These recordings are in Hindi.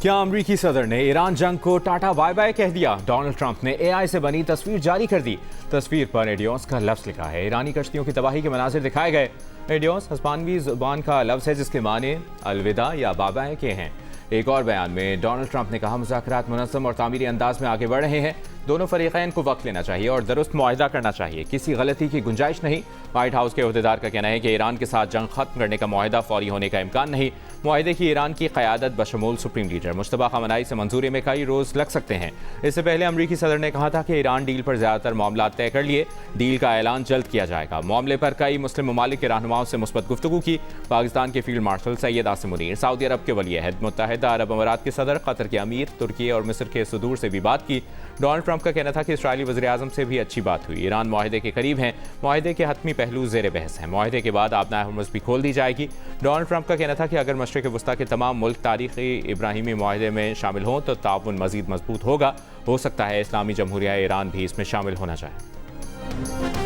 क्या अमरीकी सदर ने ईरान जंग को टाटा बाय बाय कह दिया? डोनाल्ड ट्रंप ने एआई से बनी तस्वीर जारी कर दी। तस्वीर पर एडियोस का लफ्ज लिखा है। ईरानी कश्तियों की तबाही के मनाजिर दिखाए गए। एडियोस हस्पानवी जुबान का लफ्ज है जिसके माने अलविदा या बाय बाय के हैं। एक और बयान में डोनाल्ड ट्रंप ने कहा, मुज़ाकरात मुनज़्ज़म और तामीरी अंदाज में आगे बढ़ रहे हैं। दोनों फरीक़ैन को वक्त लेना चाहिए और दुरुस्त मुआहिदा करना चाहिए। किसी गलती की गुंजाइश नहीं। व्हाइट हाउस के अहदेदार का कहना है कि ईरान के साथ जंग खत्म करने का मुआहिदा फौरी होने का इम्कान नहीं। मुआहिदे की ईरान की क़यादत बशमूल सुप्रीम लीडर मुश्तबा खमनाई से मंजूरी में कई रोज़ लग सकते हैं। इससे पहले अमरीकी सदर ने कहा था कि ईरान डील पर ज़्यादातर मामला तय कर लिए। डील का ऐलान जल्द किया जाएगा। मामले पर कई मुस्लिम ममालिक के रहनुमाओं से मुस्बत गुफ्तगू की। पाकिस्तान के field marshal Syed Asim Munir, Saudi Arab के वली अहद, मुत्तहिदा अरब अमारात के सदर, कतर के अमीर, तुर्की और मिस्र के सदूर से भी बात की। डोनाल्ड ट्रंप का कहना था कि इसराइली वज़ीर-ए-आज़म से भी अच्छी बात हुई। ईरान मुआहिदे के करीब हैं। मुआहिदे के हतमी पहलू ज़ेर बहस हैं। मुआहिदे के बाद आबनाए हुर्मुज़ भी खोल दी जाएगी। डोनाल्ड ट्रंप का कहना था कि अगर मशरिक़ वस्ता के तमाम मुल्क तारीख़ी इब्राहिमी मुआहिदे में शामिल हों तो ताउन मज़ीद मजबूत होगा। हो सकता है इस्लामी जमहूरिया ईरान भी इसमें शामिल होना चाहे।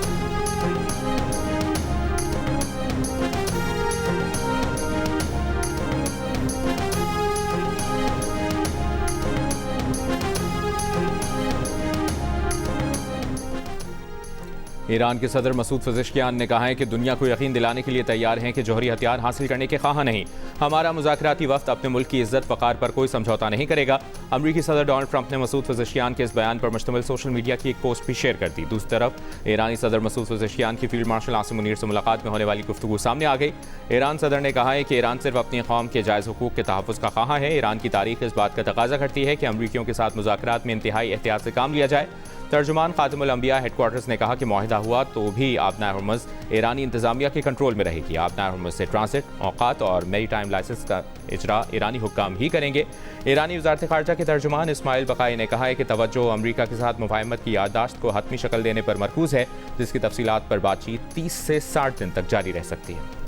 ईरान के सदर मसूद पज़ेश्कियान ने कहा है कि दुनिया को यकीन दिलाने के लिए तैयार हैं कि जौहरी हथियार हासिल करने के ख्वाह नहीं। हमारा मुज़ाकराती वक्त अपने मुल्क की इज्जत वक़ार पर कोई समझौता नहीं करेगा। अमरीकी सदर डोनाल्ड ट्रंप ने मसूद पज़ेश्कियान के इस बयान पर मुश्तमिल सोशल मीडिया की एक पोस्ट भी शेयर कर दी। दूसरी तरफ ईरानी सदर मसूद पज़ेश्कियान की फील्ड मार्शल आसिम मुनीर से मुलाकात में होने वाली गुफ्तगू सामने आ गई। ईरान सदर ने कहा है कि ईरान सिर्फ अपनी कौम के जायज़ हुकूक के तहफ़्फ़ुज़ का ख्वाह है। ईरान की तारीख इस बात का तकाजा करती है कि अमरीकियों के साथ मुज़ाकरात में इंतहाई एहतियात से काम लिया जाए। तर्जुमान खातिमुल अंबिया हेडक्वार्टर्स ने कहा कि मुआहिदा हुआ तो भी आबनाए हुर्मुज़ ईरानी इंतजामिया के कंट्रोल में रहेगी। आबनाए हुर्मुज़ से ट्रांसिट, औकात और मेरी टाइम लाइसेंस का इजरा ईरानी हुक्काम ही करेंगे। ईरानी वज़ारत ख़ारजा के तर्जुमान इस्माइल बक़ाई ने कहा है कि तवज्जो अमरीका के साथ मुफ़ाहमत की याददाश्त को हतमी शक्ल देने पर मरकूज़ है, जिसकी तफसीलात पर बातचीत 30 से 60 दिन तक जारी रह सकती है।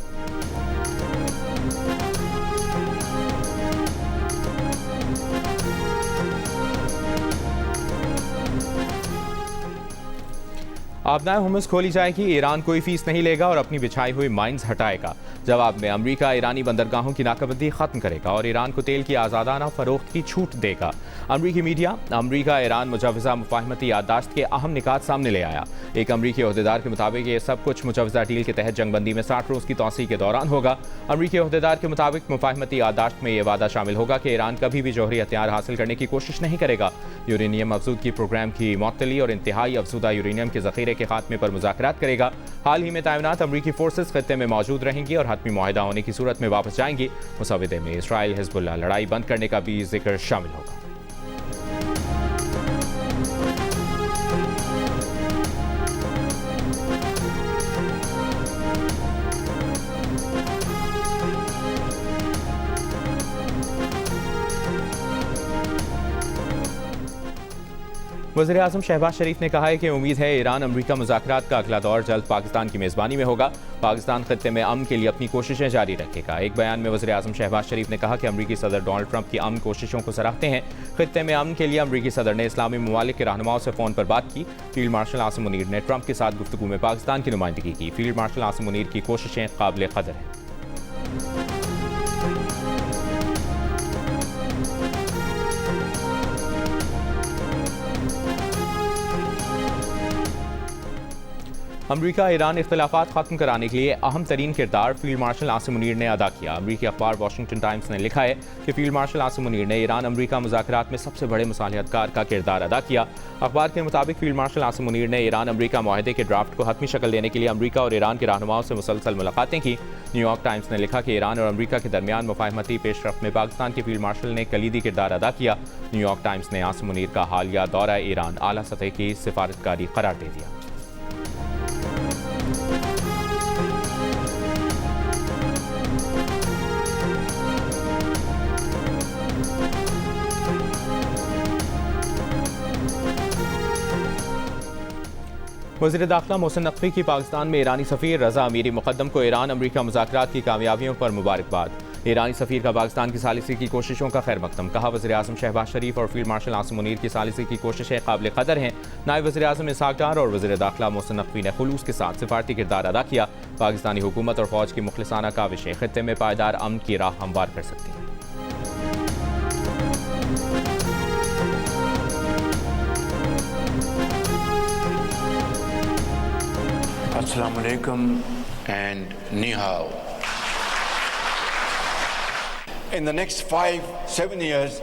आबनाए हुर्मुज़ खोली जाएगी। ईरान कोई फीस नहीं लेगा और अपनी बिछाई हुई माइंस हटाएगा। जवाब में अमरीका ईरानी बंदरगाहों की नाकाबंदी खत्म करेगा और ईरान को तेल की आज़ादाना फरोख्त की छूट देगा। अमरीकी मीडिया अमरीका ईरान मुजवज़ा मुफ़ाहमती याददाश्त के अहम निकात सामने ले आया। एक अमरीकी अहदेदार के मुताबिक ये सब कुछ मुजवज़ा डील के तहत जंगबंदी में 60 रोज़ की तौसीअ के दौरान होगा। अमरीकी अहदेदार के मुताबिक मुफ़ाहमती याददाश्त में यह वादा शामिल होगा कि ईरान कभी भी जौहरी हथियार हासिल करने की कोशिश नहीं करेगा। यूरेनियम अफजूदगी प्रोग्राम की मुअत्तली और इंतहाई अफजुदा यूरेनियम के ज़ख़ीरे के खात्मे पर मुज़ाकरात करेगा। हाल ही में तैनात अमरीकी फोर्सेस खत्ते में मौजूद रहेंगी और हतमी मुआहिदा होने की सूरत में वापस जाएंगी। मुसव्वदे में इसराइल हिज़्बुल्लाह लड़ाई बंद करने का भी जिक्र शामिल होगा। वज़ीर-ए-आज़म शहबाज शरीफ ने कहा है कि उम्मीद है ईरान अमरीका मुज़ाकरात का अगला दौर जल्द पाकिस्तान की मेज़बानी में होगा। पाकिस्तान खत्ते में अमन के लिए अपनी कोशिशें जारी रखेगा। एक बयान में वज़ीर-ए-आज़म शहबाज शरीफ ने कहा कि अमरीकी सदर डोनाल्ड ट्रंप की अमन कोशिशों को सराहते हैं। खत्ते में अमन के लिए अमरीकी सदर ने इस्लामी ममालिक के रहनुमाओं से फ़ोन पर बात की। फील्ड मार्शल आसिम मुनीर ने ट्रंप के साथ गुफ्तगू में पाकिस्तान की नुमाइंदगी की। फील्ड मार्शल आसिम मुनीर की कोशिशें काबिल क़दर हैं। अमरीका ईरान इख्तिलाफात खत्म कराने के लिए अहम तरीन किरदार फील्ड मार्शल आसिम मुनीर ने अदा किया। अमरीकी अखबार वाशिंगटन टाइम्स ने लिखा है कि फील्ड मार्शल आसिम मुनीर ने ईरान अमरीका मुज़ाकरात में सबसे बड़े मुसालिहतकार का किरदार अदा किया। अखबार के मुताबिक फील्ड मार्शल आसिम मुनीर ने ईरान अमरीका मुआहिदे के ड्राफ्ट को हतमी शक्ल देने के लिए अमरीका और ईरान के रहनुमाओं से मुसलसल मुलाकातें की। न्यूयॉर्क टाइम्स ने लिखा कि ईरान और अमरीका के दरमियान मुफ़ाहमती पेशरफ्त में पाकिस्तान के फील्ड मार्शल ने कलीदी किरदार अदा किया। न्यूयॉर्क टाइम्स ने आसिम मुनीर का हालिया दौरा ईरान आला सतह की सिफारतकारी करार दे दिया। वज़ीर दाखिला मोहसिन नकवी की पाकिस्तान में ईरानी सफ़ीर रज़ा अमीरी मुक़द्दम को ईरान अमरीका मुज़ाकरात की कामयाबियों पर मुबारकबाद। ईरानी सफ़ीर का पाकिस्तान की सालिसी की कोशिशों का खैर मक़दम। कहा, वज़ीर-ए-आज़म शहबाज शरीफ और फील्ड मार्शल आसिम मुनीर की सालिसी की कोशिशें काबिल क़दर हैं। नायब वज़ीर-ए-आज़म इसहाक़ डार और वज़ीर दाखिला मोहसिन नकवी ने खुलूस के साथ सिफारती किरदार अदा किया। पाकिस्तानी हुकूमत और फ़ौज की मुखलिसाना काविशें खित्ते में पायदार अमन की राह हमवार कर सकती हैं। Assalamu alaikum and ni hao. In the next 5-7 years,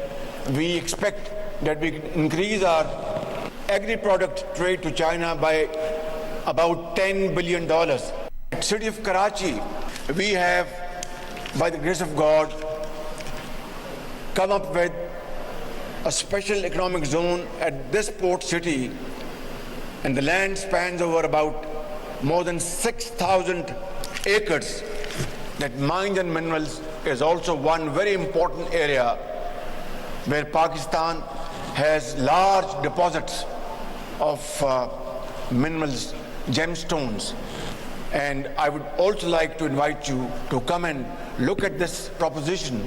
we expect that we increase our agri-product trade to China by about $10 billion. At city of Karachi, we have, by the grace of God, come up with a special economic zone at this port city, and the land spans over about more than 6,000 acres. That mines and minerals is also one very important area where Pakistan has large deposits of minerals, gemstones. And I would also like to invite you to come and look at this proposition.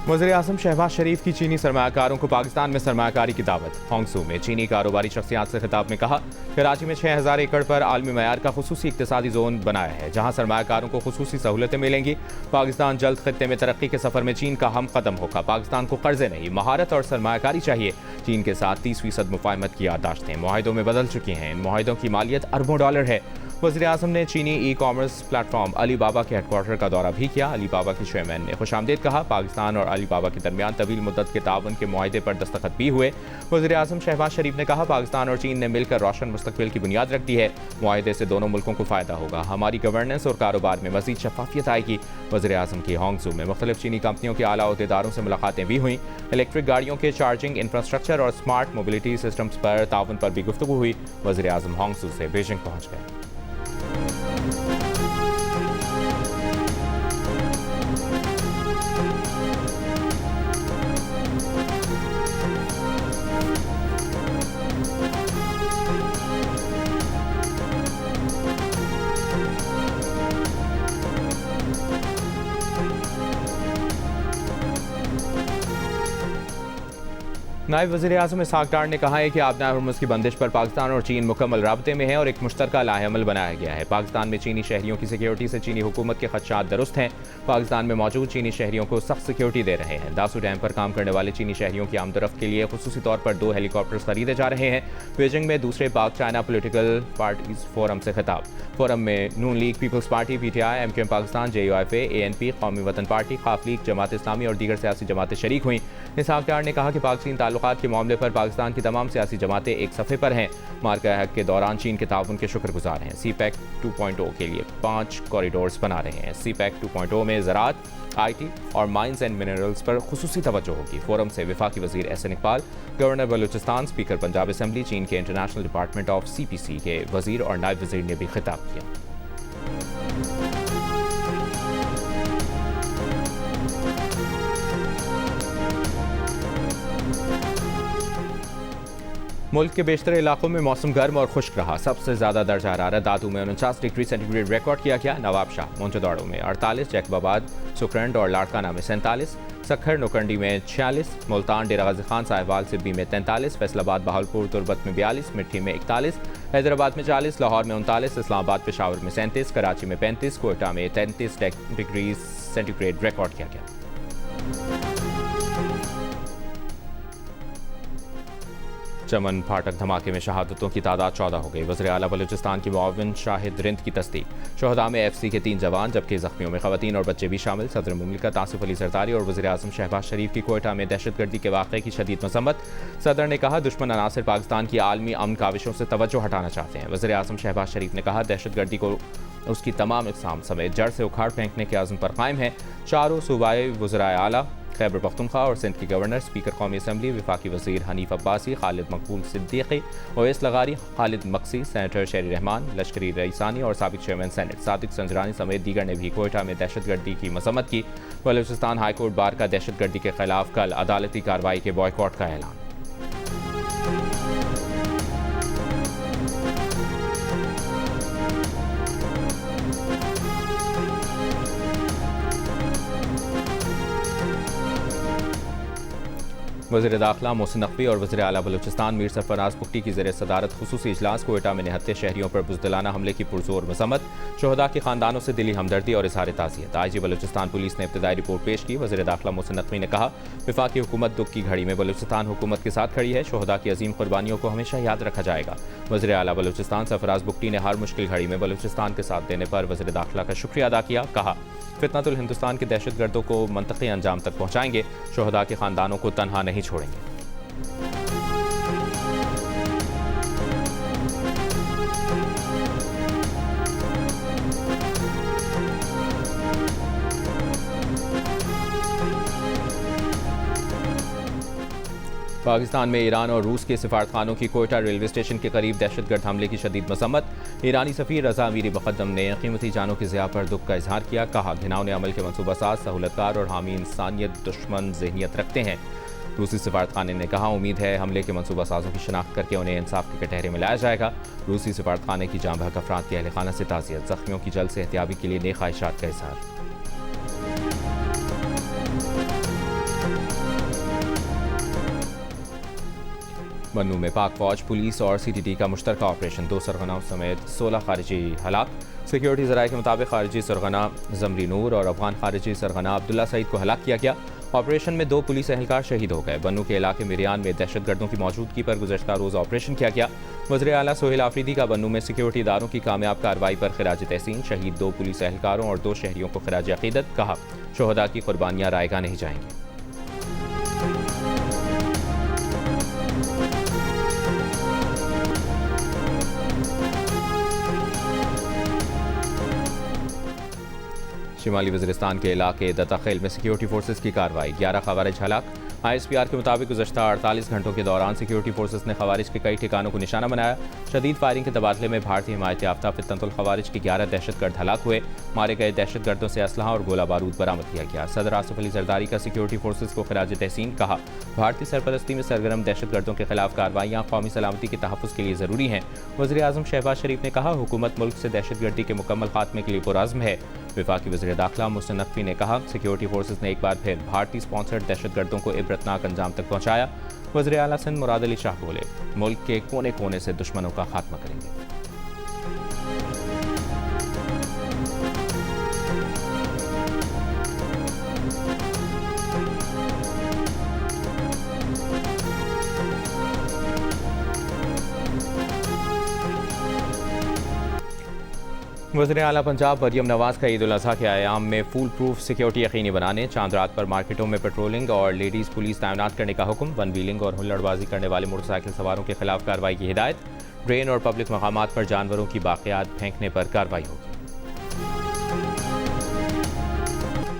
वज़ीर-ए-आज़म शहबाज शरीफ की चीनी सरमायाकारों को पाकिस्तान में सरमायाकारी की दावत। होंगसू में चीनी कारोबारी शख्सियात से खिताब में कहा, कराची में 6,000 एकड़ पर आलमी मयार का खुसूसी इक्तिसादी जोन बनाया है, जहां सरमायाकारों को खुसूसी सहूलतें मिलेंगी। पाकिस्तान जल्द खित्ते में तरक्की के सफर में चीन का हम कदम होगा। पाकिस्तान को कर्जे नहीं, महारत और सरमायाकारी चाहिए। चीन के साथ 30% मुफाहमत की याददाश्तें मुआहिदों में बदल चुकी हैं। इन मुआहिदों की मालियत अरबों डॉलर है। वज़ीर-ए-आज़म ने चीनी ई कॉमर्स प्लेटफॉर्म अलीबाबा के हेडक्वार्टर का दौरा भी किया। अलीबाबा के चेयरमैन ने खुशामदीद कहा। पाकिस्तान और अलीबाबा के दरमियान तवील मुद्दत के ताउन के मुआहिदे पर दस्तखत भी हुए। वज़ीर-ए-आज़म शहबाज शरीफ ने कहा, पाकिस्तान और चीन ने मिलकर रोशन मुस्तकबिल की बुनियाद रख दी है। मुआहिदे से दोनों मुल्कों को फ़ायदा होगा। हमारी गवर्नेंस और कारोबार में मज़ीद शफाफियत आएगी। वज़ीर-ए-आज़म की होंगसू में मुख्तलिफ चीनी कंपनियों के आला अहदेदारों से मुलाकातें भी हुई। इलेक्ट्रिक गाड़ियों के चार्जिंग इंफ्रास्ट्रक्चर और स्मार्ट मोबिलिटी सिस्टम्स पर ताउन पर भी गुफ्तगू हुई। वज़ीर-ए-आज़म होंगसू से बीजिंग पहुँच गए। नायब वज़ीर-ए-आज़म इसहाक डार ने कहा है कि आबनाए हुर्मुज़ की बंदिश पर पाकिस्तान और चीन मुकम्मल राब्ते में है और एक मुश्तरका लाहेअमल बनाया गया है। पाकिस्तान में चीनी शहरियों की सिक्योरिटी से चीनी हुकूमत के खदशात दुरुस्त हैं। पाकिस्तान में मौजूद चीनी शहरियों को सख्त सिक्योरिटी दे रहे हैं। दासू डैम पर काम करने वाले चीनी शहरियों की आमदरफ्त के लिए खुसूसी तौर पर 2 हेलीकॉप्टर्स खरीदे जा रहे हैं। बीजिंग में दूसरे पाक चाइना पोलिटिकल पार्टीज फोरम से खिताब। फोरम में Noon league, peoples party, PTI, MQM Pakistan, JUIF, ANP, कौमी वतन पार्टी, खाफ लीग, जमात इस्लामी और दीगर सियासी जमातें शरीक हुई। इसहाक डार ने कहा कि पाक चीन ताल्लुकात के मामले पर पाकिस्तान की तमाम सियासी जमातें एक सफ़े पर हैं। मार्का हक के दौरान चीन के ताउन के शुक्रगुजार हैं। CPEC 2.0 के लिए 5 कॉरिडोर्स बना रहे हैं। CPEC 2.0 में ज़राअत, IT और माइंस एंड मिनरल्स पर खुसूसी तवज्जो होगी। फोरम से वफाकी वज़ीर Ahsan Iqbal, governor Balochistan, speaker Punjab assembly, चीन के इंटरनेशनल डिपार्टमेंट ऑफ CPC के वज़ीर और नायब वज़ीर ने भी खिताब किया। मुल्क के बेशतर इलाकों में मौसम गर्म और खुश्क रहा। सबसे ज़्यादा दर्जा हरारत दादू में 49 डिग्री सेंटीग्रेड रिकॉर्ड किया गया। नवाबशाह, मोंचदौड़ो में 48, जैकबाबाद, सुकरंड और लाड़काना में 47, सखर नोकंडी में 46, मुल्तान, डेरा गाजी खान, साहिवाल, सिब्बी में 43, फैसलाबाद, बहावलपुर, तुरबत में 42, मिट्टी में 41, हैदराबाद में 40, लाहौर में 39, इस्लामाबाद, पेशावर में 37, कराची में 35, कोयटा में 33 डिग्री सेंटीग्रेड रिकॉर्ड किया गया। चमन फाटक धमाके में शहादतों की तादाद 14 हो गई। वज़ीर आला बलूचिस्तान की मुआविन शाहिद रिंद की तस्दीक। शहदा में FC के 3 जवान, जबकि जख्मियों में खवातीन और बच्चे भी शामिल। सदर मुमलिकत आसिफ अली जरदारी और वज़ीर-ए-आज़म शहबाज शरीफ की कोयटा में दहशतगर्दी के वाक़े की शदीद मसम्मत। सदर ने कहा, दुश्मन अनासिर पाकिस्तान की आलमी अमन काविशों से तवज्जो हटाना चाहते हैं। वज़ीर-ए-आज़म शहबाज शरीफ ने कहा, दहशतगर्दी को उसकी तमाम इक़साम समेत जड़ से उखाड़ फेंकने के आज़म पर कायम है। चारों सूबाई वज़राए आला, खैबर पख्तूनख्वा और सिंध की गवर्नर, स्पीकर कौमी असम्बली, वफाकी वज़ीर हनीफ अब्बासी, खालिद मकबूल सिद्दीकी, ओवैस लगारी, खालिद मक्सी, सेनेटर शेरी रहमान, लश्करी रईसानी और साबिक चेयरमैन सेनेट सादिक संजरानी समेत दीगर ने भी कोयटा में दहशतगर्दी की मसम्मत की। बलूचिस्तान हाईकोर्ट बार का दहशतगर्दी के खिलाफ कल अदालती कार्रवाई के बॉयकॉट का ऐलान। वज़ीर दाखिला मोहसिन नकवी और वज़ीर आला बलूचिस्तान मीर सरफराज बुगटी की ज़ेर सदारत खुसूसी इजलास कोयटा में निहत्ते शहरियों पर बुज़दिलाना हमले की पुरजोर मज़म्मत। शोहदा के खानदानों से दिली हमदर्दी और इज़हार ताज़ियत। IG बलूचिस्तान पुलिस ने इब्तदाई रिपोर्ट पेश की। वज़ीर दाखिला मोहसिन नकवी ने कहा, वफाकी हुकूमत दुख की घड़ी में बलूचिस्तान हुकूमत के साथ खड़ी है। शोहदा की अजीम कुर्बानियों को हमेशा याद रखा जाएगा। वज़ीर आला बलूचिस्तान सरफराज बुगटी ने हर मुश्किल घड़ी में बलूचिस्तान के साथ देने पर वज़ीर दाखिला का शुक्रिया अदा किया। कहा, फितनतुल हिंदुस्तान के दहशतगर्दों को मंतकी अंजाम तक पहुँचाएंगे। शोहदा के खानदानों को तनहा नहीं छोड़ेंगे। पाकिस्तान में ईरान और रूस के सिफारतखानों की कोयटा रेलवे स्टेशन के करीब दहशतगर्द हमले की शदीद मसम्मत। ईरानी सफ़ीर रज़ा अमीरी मुक़द्दम ने कीमती जानों की ज़िया पर दुख का इजहार किया। कहा, घिनौने अमल के मनसूबासाज सहूलतकार और हामी इंसानियत दुश्मन ज़हनियत रखते हैं। रूसी सिफारतखाने ने कहा, उम्मीद है हमले के मनसूबासाजों की शनाख्त करके उन्हें इंसाफ के कटहरे में लाया जाएगा। रूसी सिफारतखाने की जाँ बहक अफराद के अहल खाना से ताज़ियत। ज़ख्मियों की जल्द सेहतियाबी के लिए नेक ख्वाहिशात का इजहार। बन्नू में पाक फौज, पुलिस और CTT का मुश्तरका ऑपरेशन। 2 सरगना समेत 16 खारिजी हलाक। सिक्योरिटी ज़राए के मुताबिक खारिजी सरगना जमरी नूर और अफगान खारिजी सरगना अब्दुल्ला सईद को हलाक किया गया। ऑपरेशन में 2 पुलिस एहलकार शहीद हो गए। बन्नू के इलाके मिरियान में दहशतगर्दों की मौजूदगी पर गुज़श्ता रोज़ ऑपरेशन किया गया। वज़ीर आला सोहेल आफरीदी का बन्नू में सिक्योरिटी इदारों की कामयाब कार्रवाई पर खिराज तहसीन। शहीद 2 पुलिस एहलकारों और 2 शहरियों को खिराज अकीदत। कहा, शोहदा की कुर्बानियाँ रायगा नहीं जाएंगी। शिमाली वज़ीरिस्तान के इलाके दत्ताखेल में सिक्योरिटी फोर्सेस की कार्रवाई। 11 खवारिज हलाक। ISPR के मुताबिक गुज़श्ता 48 घंटों के दौरान सिक्योरिटी फोर्सेस ने खवारिज के कई ठिकानों को निशाना बनाया। शदीद फायरिंग के तबादले में भारतीय हिमायत याफ्ता फितनतुल खवारिज के 11 दहशतगर्द हलाक हुए। मारे गए दहशतगर्दों से असलहा और गोला बारूद बरामद किया गया। सदर आसिफ अली जरदारी का सिक्योरिटी फोर्सेस को खिराज तहसीन। कहा, भारतीय सरपरस्ती में सरगर्म दहशतगर्दों के खिलाफ कार्रवाइयाँ कौमी सलामती के तहफ़्फ़ुज़ के लिए ज़रूरी हैं। वज़ीर आज़म शहबाज शरीफ ने कहा, हुकूमत मुल्क से दहशतगर्दी के मुकम्मल खात्मे के लिए पुरअज़्म है। वफाकी वज़ीर दाखिला मोहसिन नकवी ने कहा, सिक्योरिटी फोर्सेस ने एक बार फिर भारतीय स्पॉन्सर्ड दहशतगर्दों को इबरतनाक अंजाम तक पहुँचाया। वज़ीर आला सिंध मुराद अली शाह बोले, मुल्क के कोने कोने से दुश्मनों का खात्मा करेंगे। वज़ीर आला पंजाब मरियम नवाज़ का ईद उल अज़हा के आयाम में फूल प्रूफ सिक्योरिटी यकीनी बनाने, चांद रात पर मार्केटों में पेट्रोलिंग और लेडीज़ पुलिस तैनात करने का हुक्म। वन व्हीलिंग और हुल्लड़बाजी करने वाले मोटरसाइकिल सवारों के खिलाफ कार्रवाई की हिदायत। ड्रेन और पब्लिक मकामात पर जानवरों की बाक़ियात फेंकने पर कार्रवाई होगी।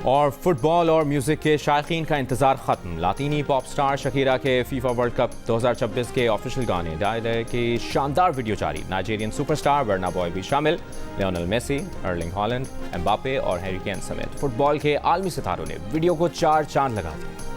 और फुटबॉल और म्यूजिक के शायकीन का इंतजार खत्म। लातीनी पॉप स्टार शकीरा के फीफा वर्ल्ड कप 2026 के ऑफिशियल गाने दायरे की शानदार वीडियो जारी। नाइजीरियन सुपरस्टार बर्ना बॉय भी शामिल। Lionel Messi, Erling Haaland, Mbappe और हैरी केन समेत फुटबॉल के आलमी सितारों ने वीडियो को 4 चांद लगा दिए।